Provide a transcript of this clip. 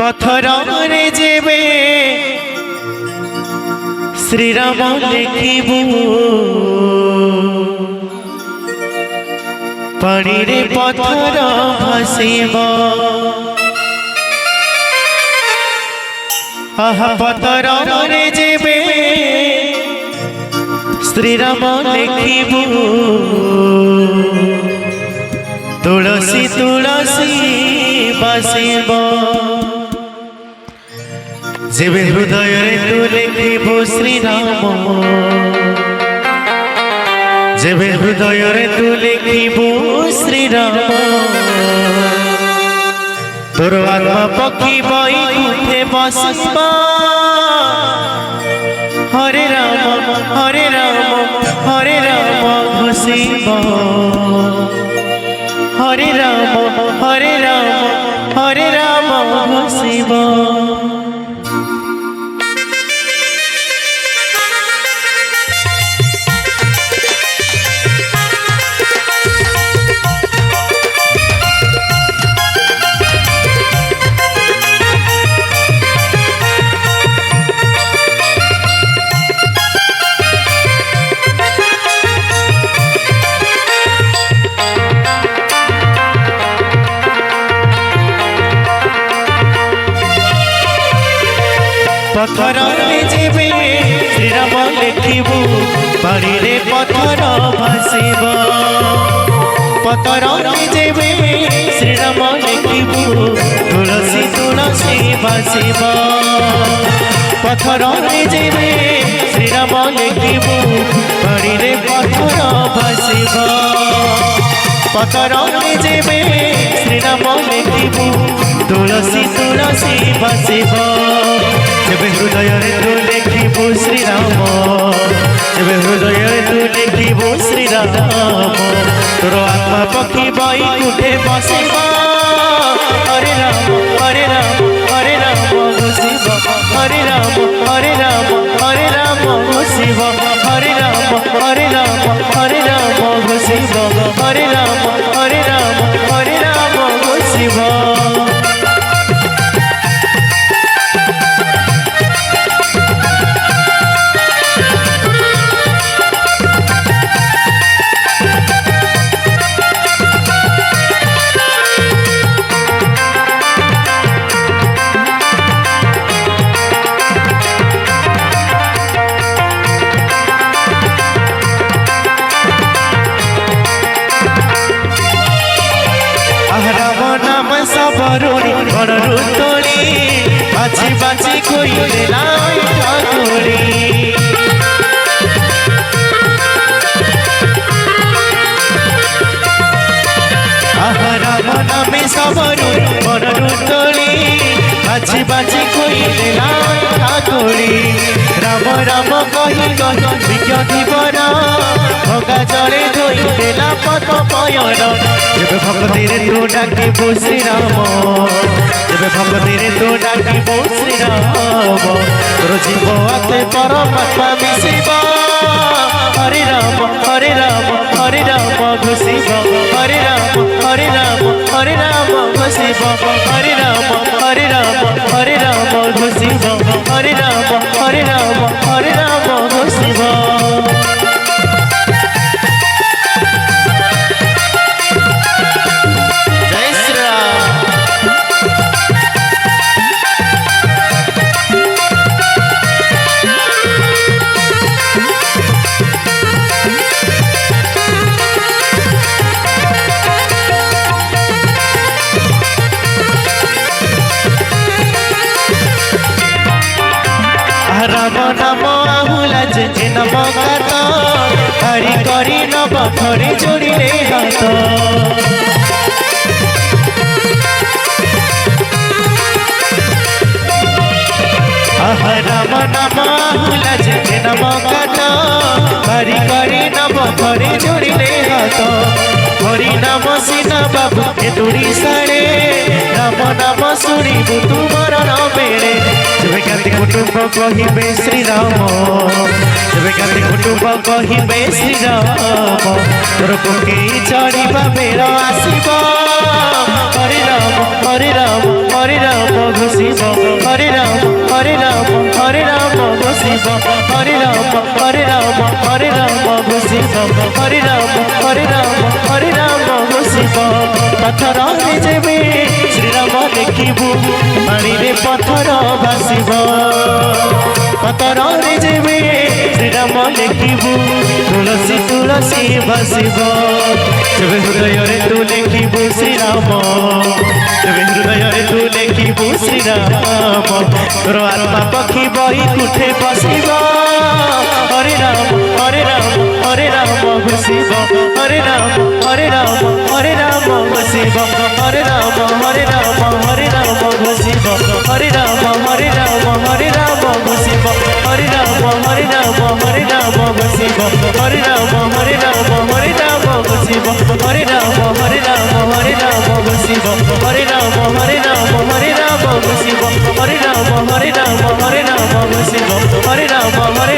पथरे जेबे श्रीराम लिखिबू पानी रे पथर भासिब आहा पथरे जेबे श्रीराम लिखिबू तुलसी तुलसी बासिब जेबे हृदय तू लिखिबू श्रीराम जेबे हृदय तू लिखिबू श्रीराम तोर आत्मा पक्षी बैकुंठे बसिबा हरे राम हरे राम हरे राम घोषिबा हरे राम हरे राम हरे राम घोषिबा पथर जेबे श्रीराम लिखिबू पानी रे पथर भासिब पथर जेबे श्रीराम लिखिबू तुलसी तुलसी भासिब पथर जेबे श्रीराम लिखिबू पानी रे पथर भासिब पथर जेबे श्रीराम लिखिबू तुलसी तुलसी भासिब जेबे हृदय तू लिखिबू श्रीराम जेबे हृदय तू लिखिबू श्रीराम तोर आत्मा पक्षी बैकुंठे बसिबा हरे राम हरे राम हरे राम घोषिबा हरे राम हरे राम हरे राम घोषिबा हरे राम हरे राम हरे राम घोषिबा हरे राम हरे राम हरे राम घोषिबा सबरुणी गणरु तोड़ी बाची बाची कोई लाई ठाकुरी राम नामे सबरुणी गणरु तोड़ी बाची बाची कोई लाई ठाकुरी राम राम कही कही विज्ञाति बना भगा जले धोई देला पथ पयन जेबे भक्ति रे तू डाकिबू श्रीराम जेबे भक्ति रे तू डाकिबू श्रीराम तोर जीव आत्मे परमात्मा मिशिबा हरे राम हरे राम हरे राम घोषिबा हरे राम हरे राम हरे राम घोषिबा हरे राम हरे राम हरे राम घोषिबा हरे राम हरे राम हरे राम घोषिबा राम नाम आहुला जे नम कात हरि करी नव थरे जोड़िले हाथ राम नाम आहुला जे नम कात हरि करी नव थरे जोड़िले हाथ हरि नाम सीना बाबू ए दूरी साड़े राम नाम शुणिबू तू मरण बेड़े जेबे ज्ञाति कुटुंब कहिबे श्रीराम जेबे ज्ञाति कुटुंब कहिबे श्रीराम ତୋର ପକେଇ ଚଢ଼ିବା ବେଳ ଆସିବ ହରେ ରାମ ହରେ ରାମ ହରେ ରାମ ଘୋଷିବ ହରେ ରାମ ହରେ ରାମ ହରେ ରାମ ଘୋଷିବ ହରେ ରାମ ହରେ ରାମ ହରେ ରାମ ଘୋଷିବ ହରେ ରାମ ହରେ ରାମ ହରେ ରାମ ଘୋଷିବ ପଥରରେ ଯେବେ ଶ୍ରୀରାମ ଲେଖିବୁ ପାଣିରେ ପଥର ଭାସିବ ପଥରରେ ଯେବେ ଶ୍ରୀରାମ ଲେଖିବୁ ତୁଳସୀ ତୁଳସୀ ଭାସିବ ତେବେ ହୃଦୟରେ ତୁ ଲେଖିବୁ ଶ୍ରୀରାମ ତେବେ ହୃଦୟରେ ତୁ ଲେଖିବୁ ଶ୍ରୀରାମ ତୋର ଆତ୍ମା ପକ୍ଷୀ ବହି କୁଠେ ବସିବ ହରେ ରାମ ହରେ ରାମ ହରେ ରାମ ଘୋଷିବ ହରେ ରାମ ହରେ ରାମ ହରେ ରାମ ଘୋଷିବ ହରେ ରାମ ହରେ ରାମ ହରେ ରାମ ଘୋଷିବ ହରେ ରାମ ହରେ ରାମ ହରେ ରାମ ଘୋଷିବ হরে রাম হরে রাম হরে রাম ঘোষিব হরে রাম হরে রাম হরে রাম ঘোষিব হরে রাম হরে রাম হরে রাম ঘোষিব হরে রাম হরে রাম হরে রাম ঘোষিব হরে রাম হরে রাম হরে রাম ঘোষিব হরে রাম হরে